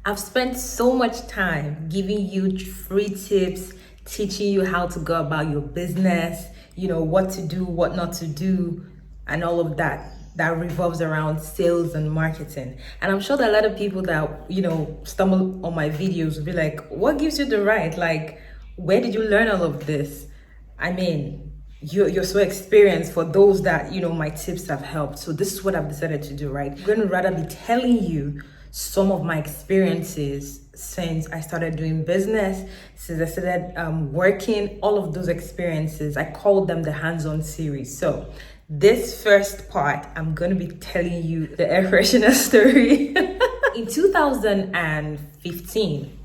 I've spent so much time giving you free tips, teaching you how to go about your business, what to do, what not to do, and all of that revolves around sales and marketing. And I'm sure that a lot of people that, stumble on my videos will be like, what gives you the right? Like, where did you learn all of this? I mean, you're so experienced. For those that, my tips have helped. So this is what I've decided to do, right? I'm going to rather be telling you some of my experiences since I started doing business, since I started working, all of those experiences. I call them the hands-on series. So this first part, I'm going to be telling you the air freshener story. In 2015,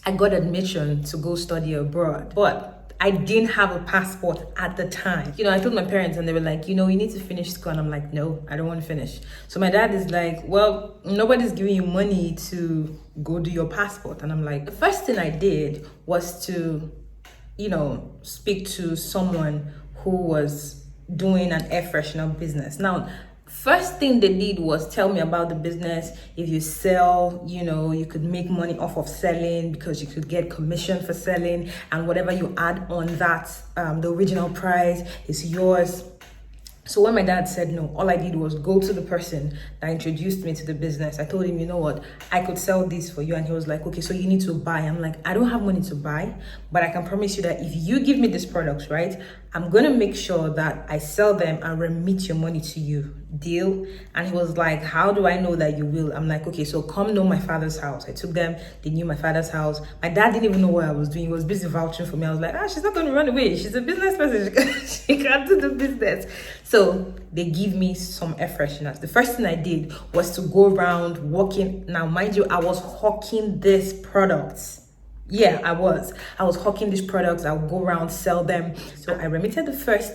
I got admission to go study abroad, but I didn't have a passport at the time. I told my parents and they were like, you need to finish school. And I'm like, no, I don't want to finish. So my dad is like, well, nobody's giving you money to go do your passport. And I'm like, the first thing I did was to, speak to someone who was doing an air freshener business. Now, first thing they did was tell me about the business. If you sell, you could make money off of selling because you could get commission for selling, and whatever you add on that, the original price is yours. So when my dad said no, all I did was go to the person that introduced me to the business. I told him, you know what, I could sell this for you. And he was like, okay, so you need to buy. I'm like, I don't have money to buy, but I can promise you that if you give me these products, right, I'm going to make sure that I sell them and remit your money to you. Deal? And he was like, how do I know that you will? I'm like, okay, so come know my father's house. I took them. They knew my father's house. My dad didn't even know what I was doing. He was busy vouching for me. I was like, she's not going to run away. She's a business person. She can't do the business. So they give me some air fresheners. The first thing I did was to go around walking. Now, mind you, I was hawking these products. Yeah, I was hawking these products. I would go around, sell them. So I remitted the first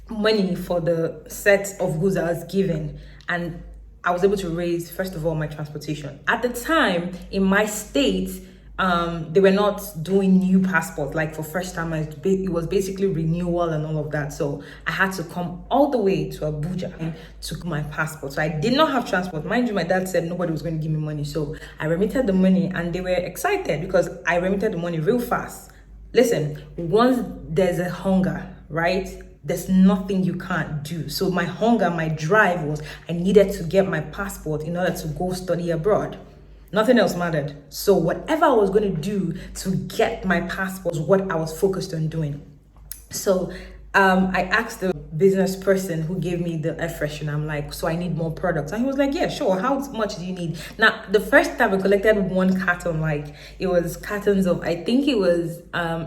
money for the set of goods I was given, and I was able to raise, first of all, my transportation. At the time, in my state, they were not doing new passports. Like for first time, it was basically renewal and all of that. So I had to come all the way to Abuja and took my passport. So I did not have transport. Mind you, my dad said nobody was going to give me money. So I remitted the money and they were excited because I remitted the money real fast. Listen, once there's a hunger, right? There's nothing you can't do. So my hunger, my drive was I needed to get my passport in order to go study abroad. Nothing else mattered. So whatever I was going to do to get my passport was what I was focused on doing. So I asked the business person who gave me the air freshener, I'm like, so I need more products. And he was like, yeah, sure. How much do you need? Now, the first time I collected one carton, like it was cartons of, I think it was,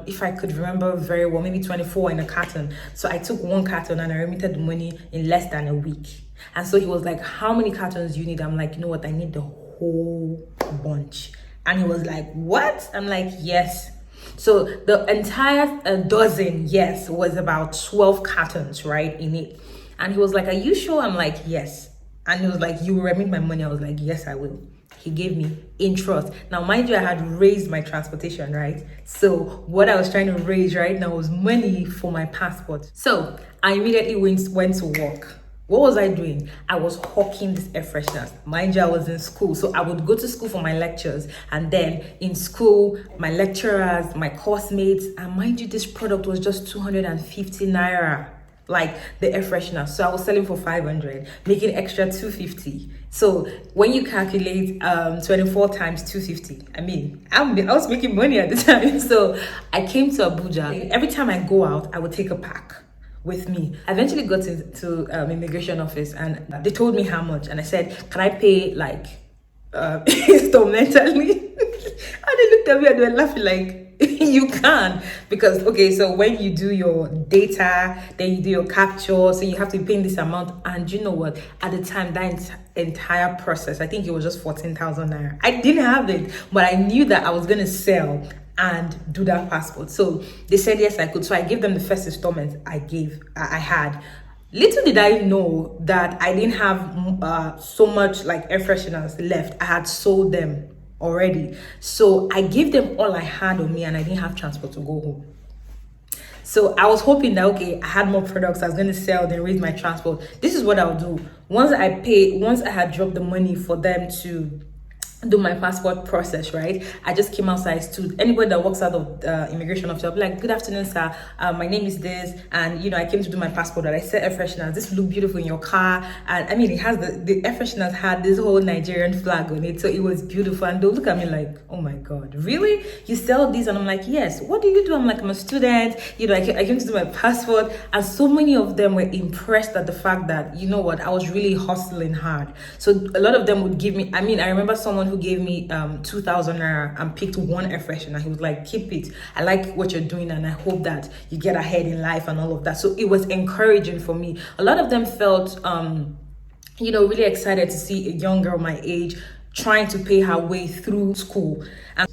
if I could remember very well, maybe 24 in a carton. So I took one carton and I remitted the money in less than a week. And so he was like, how many cartons do you need? I'm like, you know what? I need the whole bunch. And he was like, what? I'm like, yes. So the entire dozen, yes, was about 12 cartons, right, in it. And he was like, are you sure? I'm like, yes. And he was like, you will remit my money? I was like, yes, I will. He gave me in trust. Now, mind you, I had raised my transportation, right? So what I was trying to raise right now was money for my passport. So I immediately went to work. What was I doing? I was hawking this air fresheners. Mind you, I was in school. So I would go to school for my lectures. And then in school, my lecturers, my course mates, and mind you, this product was just 250 naira. Like the air freshener. So I was selling for 500, making extra 250. So when you calculate 24 times 250, I mean, I was making money at the time. So I came to Abuja. Every time I go out, I would take a pack with me. I eventually got into immigration office and they told me how much. And I said, can I pay like instrumentally? And they looked at me and they were laughing like, you can. Because, okay, so when you do your data, then you do your capture, so you have to be paying this amount. And you know what? At the time, that entire process, I think it was just 14,000 naira. I didn't have it, but I knew that I was going to sell and do that passport. So they said yes, I could. So I gave them the first installment I had. Little did I know that I didn't have so much like air fresheners left. I had sold them already. So I gave them all I had on me and I didn't have transport to go home. So I was hoping that, okay, I had more products I was going to sell, then raise my transport. This is what I'll do. Once I had dropped the money for them to do my passport process, right? I just came outside to anybody that walks out of the immigration office, I'll be like, good afternoon, sir. My name is this, and you know, I came to do my passport. And I said air fresheners. This look beautiful in your car, and I mean, it has the air fresheners had this whole Nigerian flag on it, so it was beautiful. And they'll look at me like, oh my god, really? You sell these? And I'm like, yes. What do you do? I'm like, I'm a student. You know, I came to do my passport, and so many of them were impressed at the fact that, you know what, I was really hustling hard. So a lot of them would give me. I mean, I remember someone who gave me 2,000 naira and picked one air freshener. He was like, keep it, I like what you're doing, and I hope that you get ahead in life and all of that. So it was encouraging for me. A lot of them felt you know, really excited to see a young girl my age trying to pay her way through school. And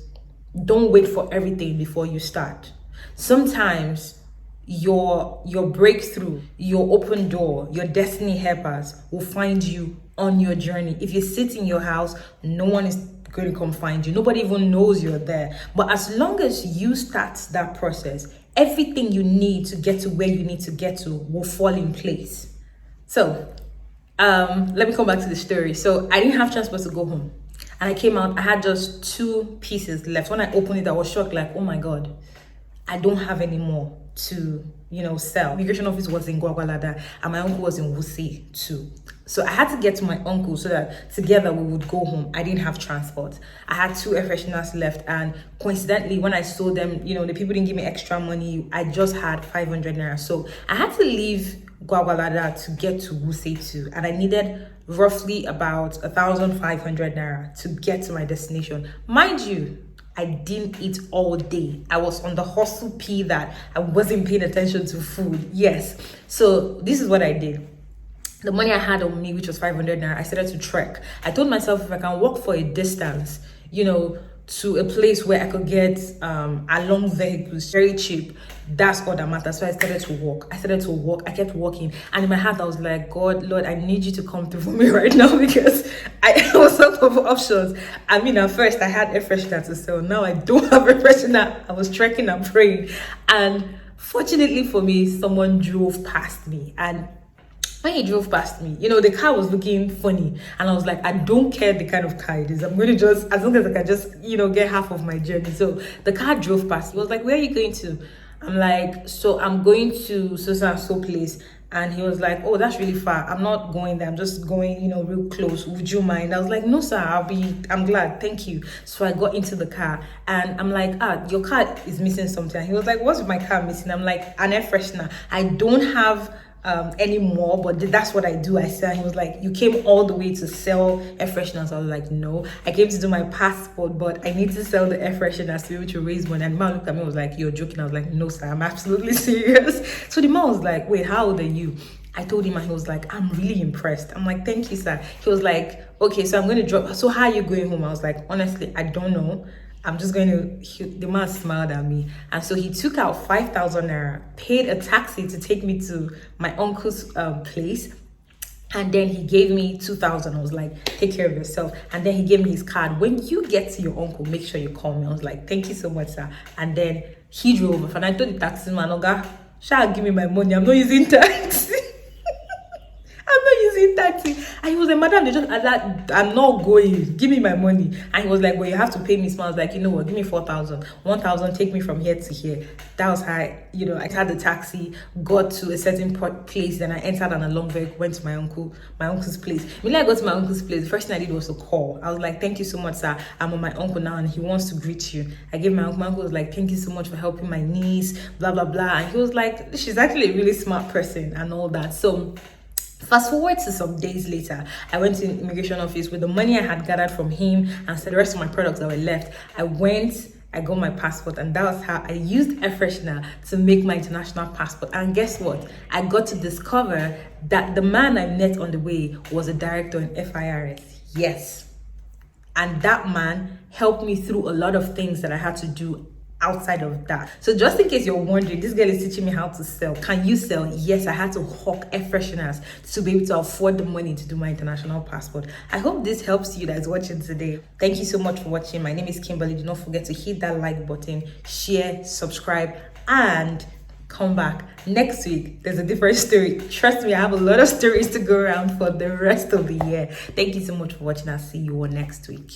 don't wait for everything before you start. Sometimes your breakthrough, your open door, your destiny helpers will find you on your journey. If you sit in your house, no one is going to come find you. Nobody even knows you're there. But as long as you start that process, everything you need to get to where you need to get to will fall in place. So let me come back to the story. So I didn't have transport to go home, and I came out. I had just 2 pieces left. When I opened it, I was shocked, like, oh my god, I don't have any more to, you know, sell. Immigration office was in Gwagwalada, and my uncle was in Wuse too. So I had to get to my uncle so that together we would go home. I didn't have transport. I had 2 air fresheners left, and coincidentally, when I sold them, you know, the people didn't give me extra money. I just had 500 naira. So I had to leave Gwagwalada to get to Wuse too, and I needed roughly about 1,500 naira to get to my destination. Mind you, I didn't eat all day. I was on the hustle P that I wasn't paying attention to food. Yes. So this is what I did. The money I had on me, which was 500 naira, I started to trek. I told myself, if I can walk for a distance, you know, to a place where I could get along vehicles very cheap, that's all that matters. So I started to walk. I kept walking, and in my heart I was like, God, Lord, I need you to come through for me right now, because I was out of options. I mean, at first I had air freshener to sell. Now I don't have air freshener. I was trekking and praying, and fortunately for me, someone drove past me. And when he drove past me, you know, the car was looking funny, and I was like, I don't care the kind of car it is. I'm going to just, as long as I can just, you know, get half of my journey. So the car drove past. He was like, where are you going to? I'm like, so I'm going to so place. And he was like, oh, that's really far. I'm not going there. I'm just going, you know, real close. Would you mind? I was like, no, sir, I'm glad. Thank you. So I got into the car, and I'm like, your car is missing something. And he was like, what's my car missing? I'm like, an air freshener. I don't have anymore, but that's what I do. I said, he was like, you came all the way to sell air fresheners? I was like, no, I came to do my passport, but I need to sell the air fresheners to be able to raise money. And the man looked at me and was like, you're joking? I was like, no, sir, I'm absolutely serious. So the man was like, wait, how old are you? I told him, and he was like, I'm really impressed. I'm like, thank you, sir. He was like, okay, so I'm going to drop. So how are you going home? I was like, honestly, I don't know. I'm just going to, the man smiled at me. And so he took out 5,000 naira, paid a taxi to take me to my uncle's place. And then he gave me 2,000. I was like, take care of yourself. And then he gave me his card. When you get to your uncle, make sure you call me. I was like, thank you so much, sir. And then he drove off. And I told the taxi man, Oga, shall give me my money? I'm not using taxi. I'm not using taxi. And he was like, madam, I'm not going. Give me my money. And he was like, well, you have to pay me. So I was like, you know what? Give me 4,000. 1,000, take me from here to here. That was how, I had the taxi, got to a certain place, then I entered on a long vehicle, went to my uncle's place. When I got to my uncle's place, the first thing I did was to call. I was like, thank you so much, sir. I'm with my uncle now, and he wants to greet you. I gave my uncle was like, thank you so much for helping my niece, blah, blah, blah. And he was like, she's actually a really smart person and all that. So fast forward to some days later, I went to the immigration office with the money I had gathered from him and the rest of my products that were left. I got my passport, and that was how I used Air Freshner to make my international passport. And guess what? I got to discover that the man I met on the way was a director in FIRS. Yes. And that man helped me through a lot of things that I had to do outside of that. So just in case you're wondering, this girl is teaching me how to sell. Can you sell? Yes, I had to hawk air fresheners to be able to afford the money to do my international passport. I hope this helps you that's watching today. Thank you so much for watching. My name is Kimberly. Do not forget to hit that like button, share, subscribe, and come back next week. There's a different story. Trust me, I have a lot of stories to go around for the rest of the year. Thank you so much for watching. I'll see you all next week.